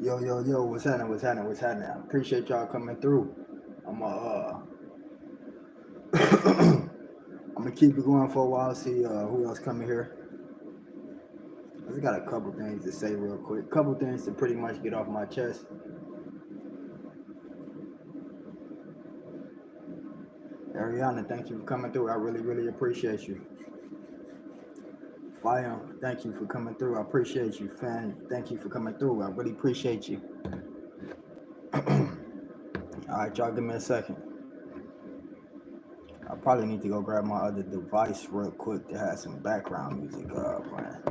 Yo, yo, yo, what's happening? What's happening? What's happening? I appreciate y'all coming through. I'm I'm gonna keep it going for a while. See who else coming here. I just got a couple things to say real quick. Couple things to pretty much get off my chest. Ariana, thank you for coming through. I really, really appreciate you. Fire, thank you for coming through. I appreciate you. Fan, thank you for coming through. I really appreciate you. All right, y'all, give me a second. I probably need to go grab my other device real quick to have some background music playing.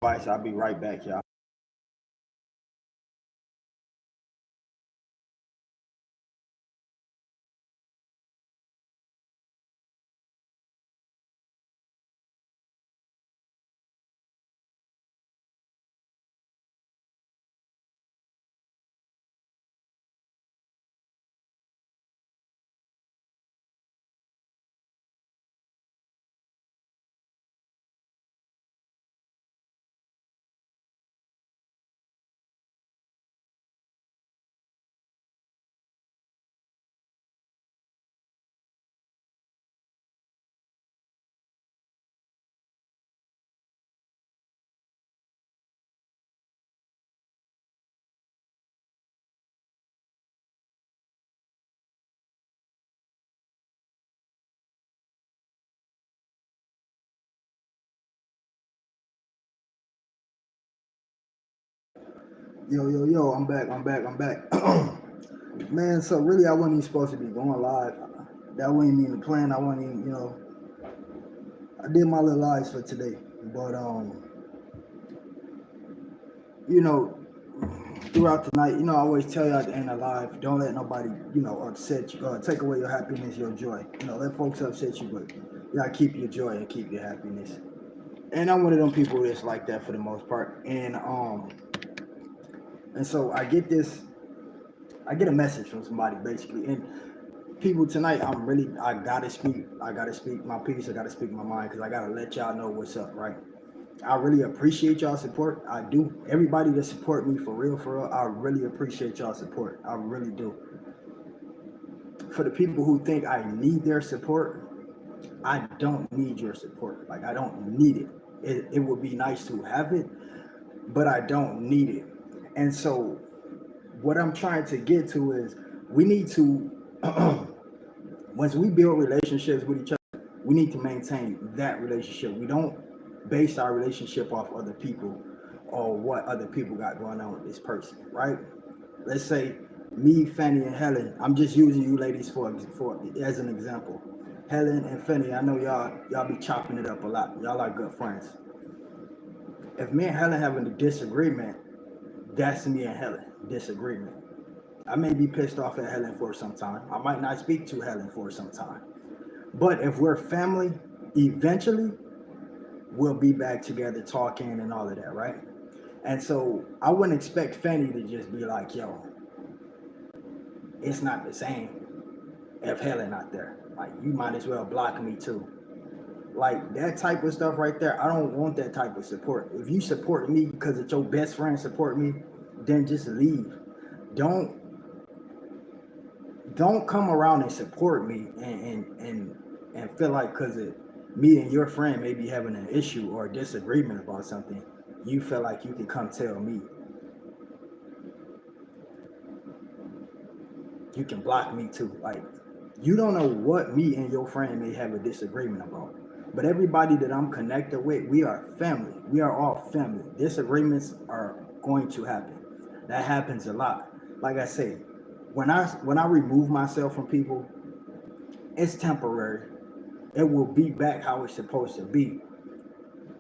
Device, I'll be right back, y'all. Yo, yo, yo, I'm back, I'm back, I'm back. Man, so really I wasn't even supposed to be going live. That wasn't even the plan. I wasn't even, I did my little lives for today. But you know, throughout the night, I always tell you at the end of life, don't let nobody, upset you, take away your happiness, your joy. Let folks upset you, but you gotta keep your joy and keep your happiness. And I'm one of them people that's like that for the most part. And so I get a message from somebody basically. And people tonight, I gotta speak my piece, I gotta speak my mind, because I gotta let y'all know what's up, right? I really appreciate y'all support. I do. Everybody that support me for real, I really appreciate y'all support. I really do. For the people who think I need their support, I don't need your support. Like, I don't need it. It would be nice to have it, but I don't need it. And so what I'm trying to get to is, we need to once we build relationships with each other, we need to maintain that relationship. We don't base our relationship off other people or what other people got going on with this person, right? Let's say me, Fanny, and Helen. I'm just using you ladies for as an example. Helen and Fanny, I know y'all be chopping it up a lot. Y'all are good friends. If me and Helen having a disagreement, that's me and Helen disagreement. I may be pissed off at Helen for some time. I might not speak to Helen for some time. But if we're family, eventually we'll be back together talking and all of that, right? And so I wouldn't expect Fanny to just be like, yo, it's not the same if Helen not there. Like, you might as well block me too. Like, that type of stuff right there, I don't want that type of support. If you support me because it's your best friend support me, then just leave. Don't don't come around and support me and feel like because me and your friend may be having an issue or a disagreement about something, you feel like you can come tell me. You can block me too. Like, you don't know what me and your friend may have a disagreement about. But everybody that I'm connected with, we are family. We are all family. Disagreements are going to happen. That happens a lot. Like I say, when I remove myself from people, it's temporary. It will be back how it's supposed to be.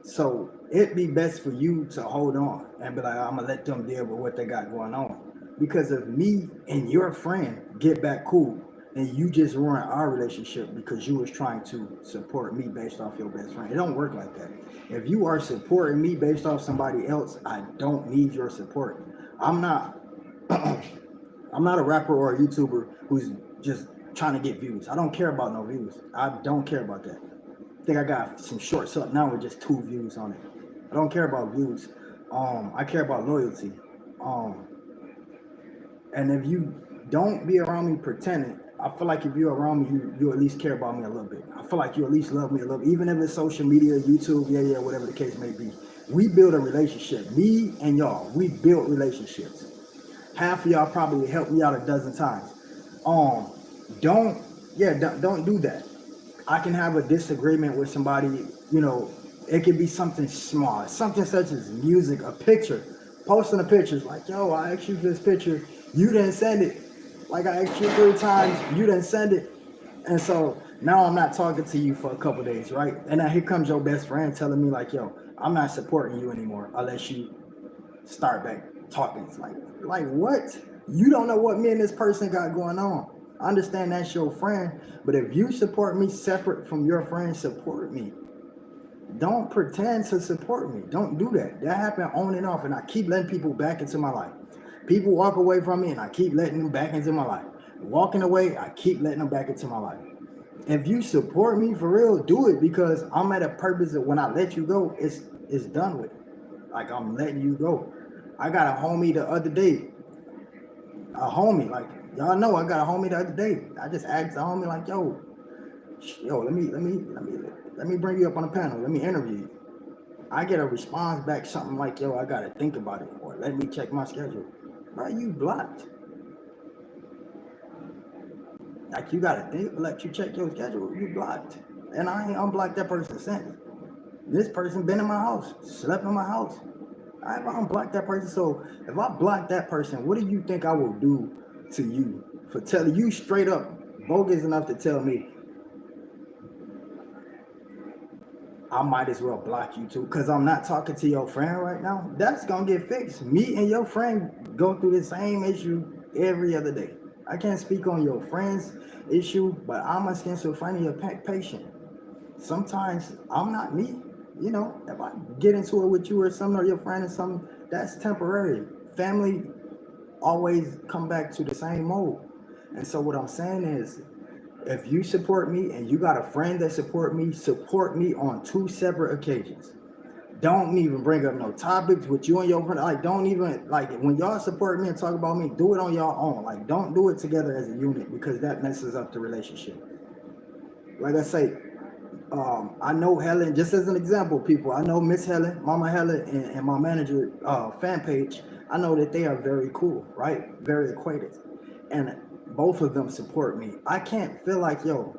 So it'd be best for you to hold on and be like, I'm gonna let them deal with what they got going on. Because if me and your friend get back cool and you just ruin our relationship because you was trying to support me based off your best friend, it don't work like that. If you are supporting me based off somebody else, I don't need your support. I'm not I'm not a rapper or a YouTuber who's just trying to get views. I don't care about no views. I don't care about that. I think I got some shorts up now with just 2 views on it. I don't care about views. I care about loyalty. Um, and if you don't be around me pretending, I feel like if you're around me, you at least care about me a little bit. I feel like you at least love me a little, even if it's social media, YouTube, yeah, whatever the case may be. We build a relationship. Me and y'all, we build relationships. Half of y'all probably helped me out a dozen times. Um, don't don't do that. I can have a disagreement with somebody, you know, it could be something small, something such as music, a picture, posting a picture. It's like, yo, I asked you for this picture, you didn't send it. Like I asked you 3 times, you didn't send it. And so now I'm not talking to you for a couple days, right? And now here comes your best friend telling me like, yo, I'm not supporting you anymore unless you start back talking. It's like what? You don't know what me and this person got going on. I understand that's your friend, but if you support me separate from your friend, support me. Don't pretend to support me. Don't do that. That happened on and off, and I keep letting people back into my life. People walk away from me, and I keep letting them back into my life. Walking away, I keep letting them back into my life. If you support me for real, do it because I'm at a purpose that when I let you go, it's done with. Like I'm letting you go. I got a homie the other day. A homie, like y'all know, I got a homie the other day. I just asked the homie like, yo, let me bring you up on the panel. Let me interview you. I get a response back something like, yo, I gotta think about it, or let me check my schedule. Bro, you blocked. Like you gotta think, let you check your schedule. You blocked, and I ain't unblocked that person since. This person been in my house, slept in my house. I unblocked that person. So if I block that person, what do you think I will do to you for telling you straight up bogus enough to tell me I might as well block you too because I'm not talking to your friend right now? That's gonna get fixed. Me and your friend go through the same issue every other day. I can't speak on your friend's issue, but I'm a schizophrenia patient. Sometimes I'm not me. You know, if I get into it with you or something or your friend or something, that's temporary. Family always come back to the same mode. And so what I'm saying is if you support me and you got a friend that support me on 2 separate occasions. Don't even bring up no topics with you and your friend. Like, don't even like when y'all support me and talk about me, do it on your own. Like, don't do it together as a unit because that messes up the relationship. Like I say, I know Helen, just as an example, people, I know Miss Helen, Mama Helen, and my manager fan page. I know that they are very cool, right? Very acquainted. And both of them support me. I can't feel like, yo,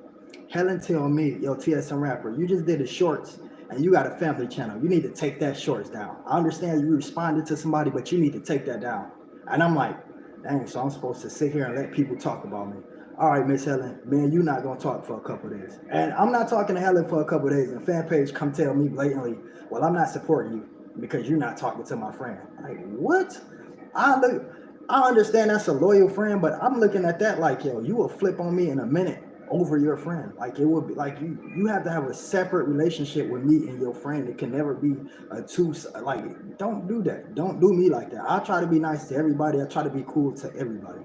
Helen tell me, yo, TSM rapper, you just did the shorts and you got a family channel. You need to take that shorts down. I understand you responded to somebody, but you need to take that down. And I'm like, dang, so I'm supposed to sit here and let people talk about me. All right, Miss Helen, man, you're not gonna talk for a couple of days. And I'm not talking to Helen for a couple of days. And fan page come tell me blatantly, well, I'm not supporting you because you're not talking to my friend. Like, what? I look, I understand that's a loyal friend, but I'm looking at that like, yo, you will flip on me in a minute over your friend. Like it would be like you have to have a separate relationship with me and your friend. It can never be a two. Like, don't do that. Don't do me like that. I try to be nice to everybody. I try to be cool to everybody.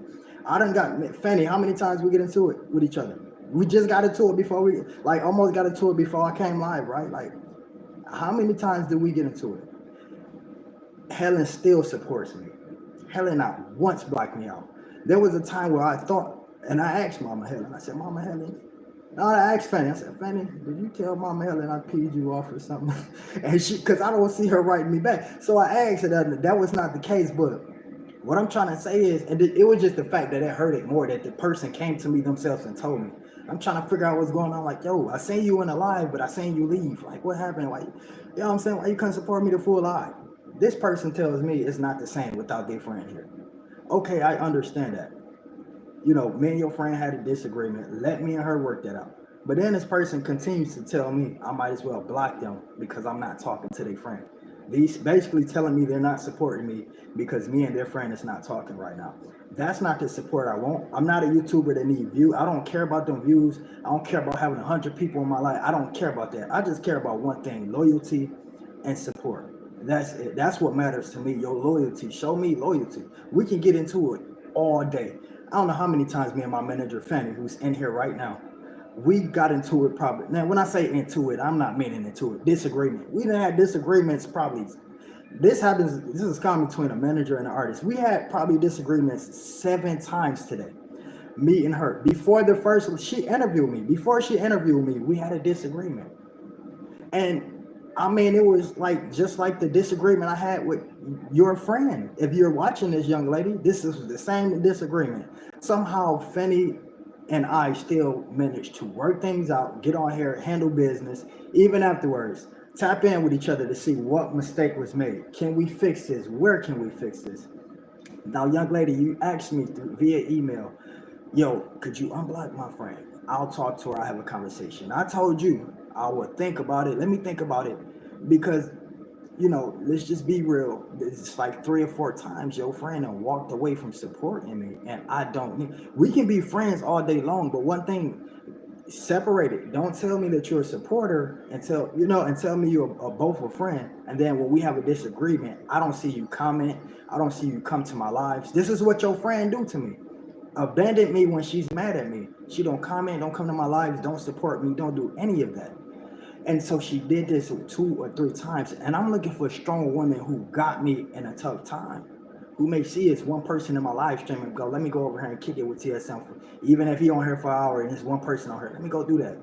I done got Fanny. How many times we get into it with each other? We just got into it before we like almost got into it before I came live, right? Like, how many times did we get into it? Helen still supports me. Helen not once blocked me out. There was a time where I thought, and I asked Mama Helen, I said, Mama Helen, no, I asked Fanny, I said, Fanny, did you tell Mama Helen I peed you off or something? And she, because I don't see her writing me back. So I asked her that was not the case, but what I'm trying to say is, and it was just the fact that it hurt it more that the person came to me themselves and told me. I'm trying to figure out what's going on. Like, yo, I seen you in the live, but I seen you leave. Like, what happened? Like, you know what I'm saying? Why you couldn't support me the full live? This person tells me it's not the same without their friend here. Okay, I understand that. You know, me and your friend had a disagreement. Let me and her work that out. But then this person continues to tell me I might as well block them because I'm not talking to their friend. These basically telling me they're not supporting me because me and their friend is not talking right now. That's not the support I want. I'm not a YouTuber that need views. I don't care about them views. I don't care about having 100 people in my life. I don't care about that. I just care about one thing: loyalty and support. That's it. That's what matters to me. Your loyalty. Show me loyalty. We can get into it all day. I don't know how many times me and my manager Fanny, who's in here right now, we got into it probably. Now, when I say into it, I'm not meaning into it. Disagreement. We done had disagreements probably. This happens. This is common between a manager and an artist. We had probably disagreements 7 times today. Me and her. Before the first, she interviewed me. Before she interviewed me, we had a disagreement. And I mean, it was like just like the disagreement I had with your friend. If you're watching this, young lady, this is the same disagreement. Somehow, Fanny and I still managed to work things out, get on here, handle business, even afterwards. Tap in with each other to see what mistake was made. Can we fix this? Where can we fix this? Now, young lady, you asked me via email, yo, could you unblock my friend? I'll talk to her. I have a conversation. I told you I would think about it. Let me think about it because, let's just be real. It's like 3 or 4 times your friend and walked away from supporting me, and I don't need. We can be friends all day long, but one thing, separate it. Don't tell me that you're a supporter and tell me you're both a friend. And then when we have a disagreement, I don't see you comment. I don't see you come to my lives. This is what your friend do to me. Abandon me when she's mad at me. She don't comment, don't come to my lives, don't support me, don't do any of that. And so she did this 2 or 3 times. And I'm looking for a strong woman who got me in a tough time, who may see it's one person in my live stream and go, let me go over here and kick it with TSM. Even if he on here for an hour and there's one person on here, let me go do that.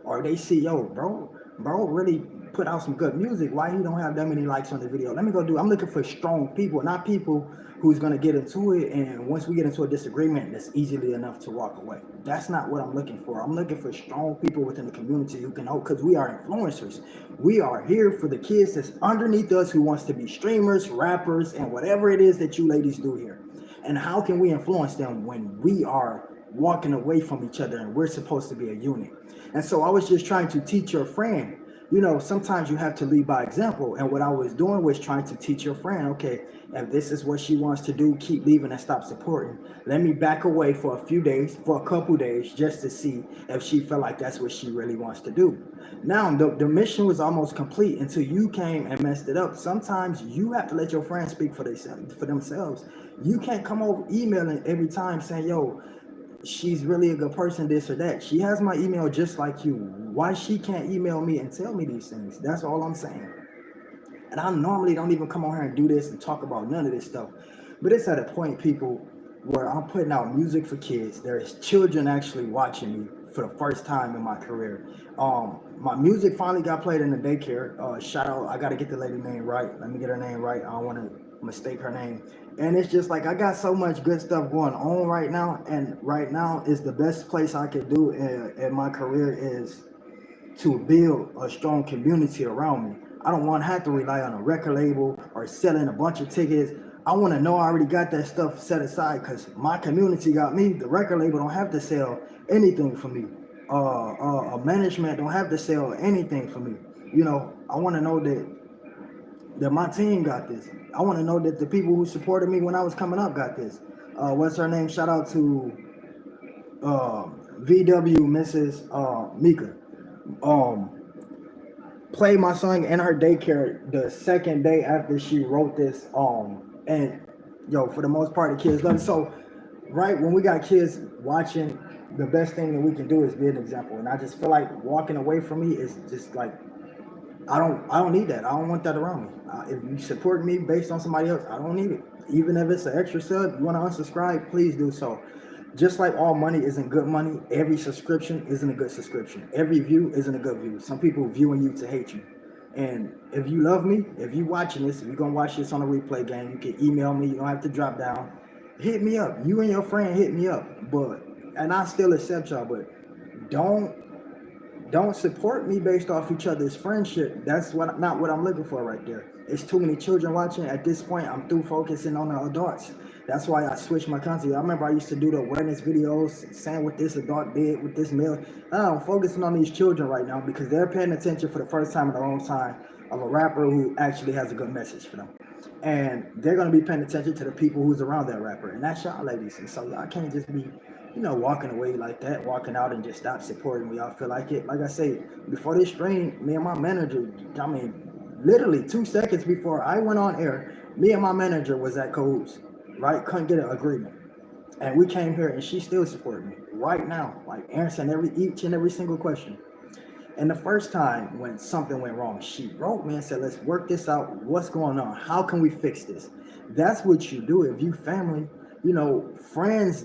Or they see, yo, bro really put out some good music. Why he don't have that many likes on the video? Let me go do it. I'm looking for strong people, not people who's going to get into it. And once we get into a disagreement, that's easily enough to walk away. That's not what I'm looking for. I'm looking for strong people within the community who can help, because we are influencers. We are here for the kids that's underneath us who wants to be streamers, rappers, and whatever it is that you ladies do here. And how can we influence them when we are walking away from each other and we're supposed to be a unit? And so I was just trying to teach your friend, sometimes you have to lead by example. And what I was doing was trying to teach your friend, okay, if this is what she wants to do, keep leaving and stop supporting. Let me back away for a few days, for a couple days, just to see if she felt like that's what she really wants to do. Now, the mission was almost complete until you came and messed it up. Sometimes you have to let your friends speak for themselves. You can't come over emailing every time saying, yo, she's really a good person, this or that. She has my email just like you. Why she can't email me and tell me these things? That's all I'm saying. And I normally don't even come on here and do this and talk about none of this stuff. But it's at a point, people, where I'm putting out music for kids. There's children actually watching me for the first time in my career. My music finally got played in the daycare. Shout out, I got to get the lady name right. Let me get her name right. I don't want to mistake her name. And it's just like I got so much good stuff going on right now. And right now is the best place I could do in my career is to build a strong community around me. I don't want to have to rely on a record label or selling a bunch of tickets. I want to know I already got that stuff set aside because my community got me. The record label don't have to sell anything for me. A management don't have to sell anything for me. I want to know that my team got this. I want to know that the people who supported me when I was coming up got this. What's her name? Shout out to VW, Mrs. Mika. Played my song in her daycare the second day after she wrote this. And for the most part, the kids love it. So, right when we got kids watching, the best thing that we can do is be an example. And I just feel like walking away from me is just like I don't need that. I don't want that around me. If you support me based on somebody else, I don't need it. Even if it's an extra sub, you want to unsubscribe, please do so. Just like all money isn't good money, every subscription isn't a good subscription. Every view isn't a good view. Some people viewing you to hate you. And if you love me, if you watching this, if you're going to watch this on a replay game, you can email me. You don't have to drop down. Hit me up. You and your friend hit me up. And I still accept y'all, but don't support me based off each other's friendship. That's not what I'm looking for right there. It's too many children watching. At this point, I'm through focusing on the adults. That's why I switched my content. I remember I used to do the awareness videos, saying what this adult did with this male. I'm focusing on these children right now because they're paying attention for the first time in a long time of a rapper who actually has a good message for them. And they're going to be paying attention to the people who's around that rapper. And that's y'all ladies. And so y'all can't just be walking away like that, walking out and just stop supporting when y'all feel like it. Like I say, before this stream, me and my manager, literally 2 seconds before I went on air, me and my manager was at cahoots, right? Couldn't get an agreement. And we came here and she still supported me right now, like answering each and every single question. And the first time when something went wrong, she wrote me and said, let's work this out. What's going on? How can we fix this? That's what you do. If you family, you know, friends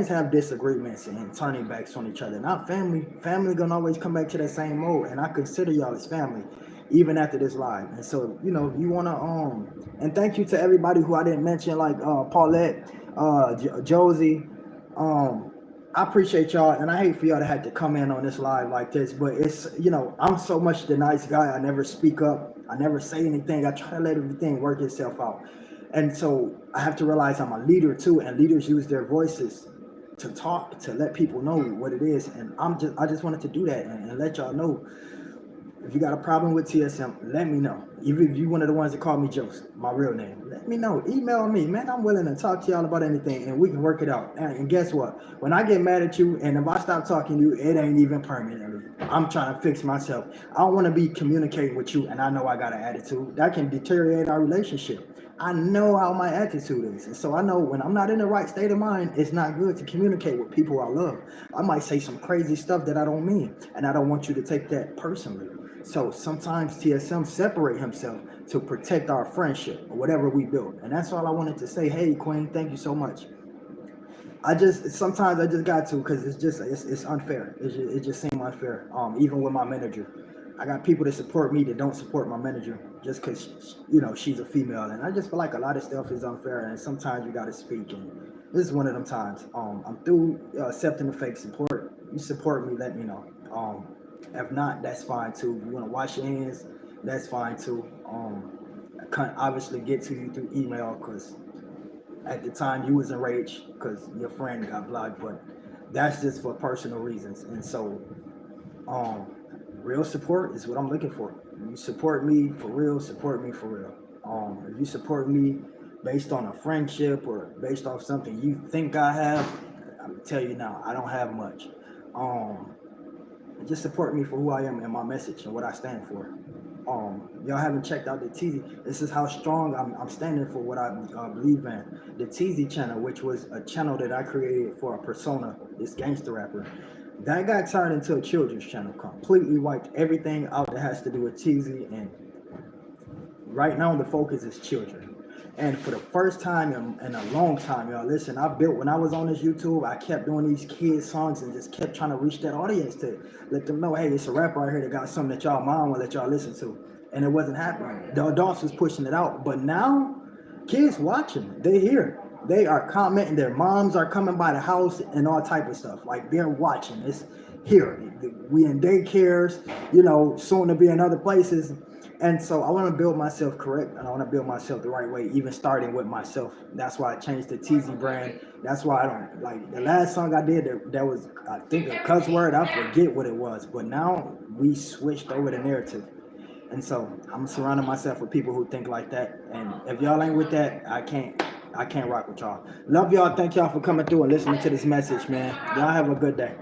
have disagreements and turning backs on each other. Not family. Family gonna always come back to that same mode. And I consider y'all as family, even after this live. And so, you know, you wanna and thank you to everybody who I didn't mention, like Paulette, Josie, um, I appreciate y'all, and I hate for y'all to have to come in on this live like this, but it's, you know, I'm so much the nice guy. I never speak up. I never say anything. I try to let everything work itself out. And so I have to realize I'm a leader too, and leaders use their voices to talk, to let people know what it is. And I just wanted to do that and let y'all know, if you got a problem with TSM, let me know. Even if you one of the ones that call me Joseph, my real name, let me know. Email me, man. I'm willing to talk to y'all about anything, and we can work it out. And guess what? When I get mad at you, and if I stop talking to you, it ain't even permanently. I'm trying to fix myself. I don't want to be communicating with you, and I know I got an attitude that can deteriorate our relationship. I know how my attitude is. And so I know when I'm not in the right state of mind, it's not good to communicate with people I love. I might say some crazy stuff that I don't mean, and I don't want you to take that personally. So sometimes TSM separate himself to protect our friendship or whatever we build. And that's all I wanted to say. Hey, Queen, thank you so much. Sometimes I just got to, because it's unfair. It just seemed unfair. Even with my manager, I got people that support me that don't support my manager just because, you know, she's a female. And I just feel like a lot of stuff is unfair, and sometimes you got to speak. And this is one of them times. I'm through accepting the fake support. You support me, let me know. If not, that's fine too. If you want to wash your hands, that's fine too. I can't obviously get to you through email because at the time you was enraged because your friend got blocked, but that's just for personal reasons. And so, real support is what I'm looking for. You support me for real, support me for real. If you support me based on a friendship or based off something you think I have, I'm tell you now, I don't have much. Just support me for who I am and my message and what I stand for. Y'all haven't checked out the TZ. This is how strong I'm standing for what I believe in. The TZ channel, which was a channel that I created for a persona, this gangster rapper, that got turned into a children's channel, completely wiped everything out that has to do with TZ. And right now the focus is children. And for the first time in a long time, y'all, listen, when I was on this YouTube, I kept doing these kids songs and just kept trying to reach that audience to let them know, hey, it's a rapper out here that got something that y'all mom will let y'all listen to. And it wasn't happening. The adults was pushing it out. But now, kids watching, they hear. They are commenting, their moms are coming by the house and all type of stuff. Like, they're watching. It's here. We in daycares, you know, soon to be in other places. And so I want to build myself correct, and I want to build myself the right way, even starting with myself. That's why I changed the TZ brand. That's why I don't, like, the last song I did, that was, I think, a cuss word. I forget what it was. But now we switched over the narrative. And so I'm surrounding myself with people who think like that. And if y'all ain't with that, I can't rock with y'all. Love y'all. Thank y'all for coming through and listening to this message, man. Y'all have a good day.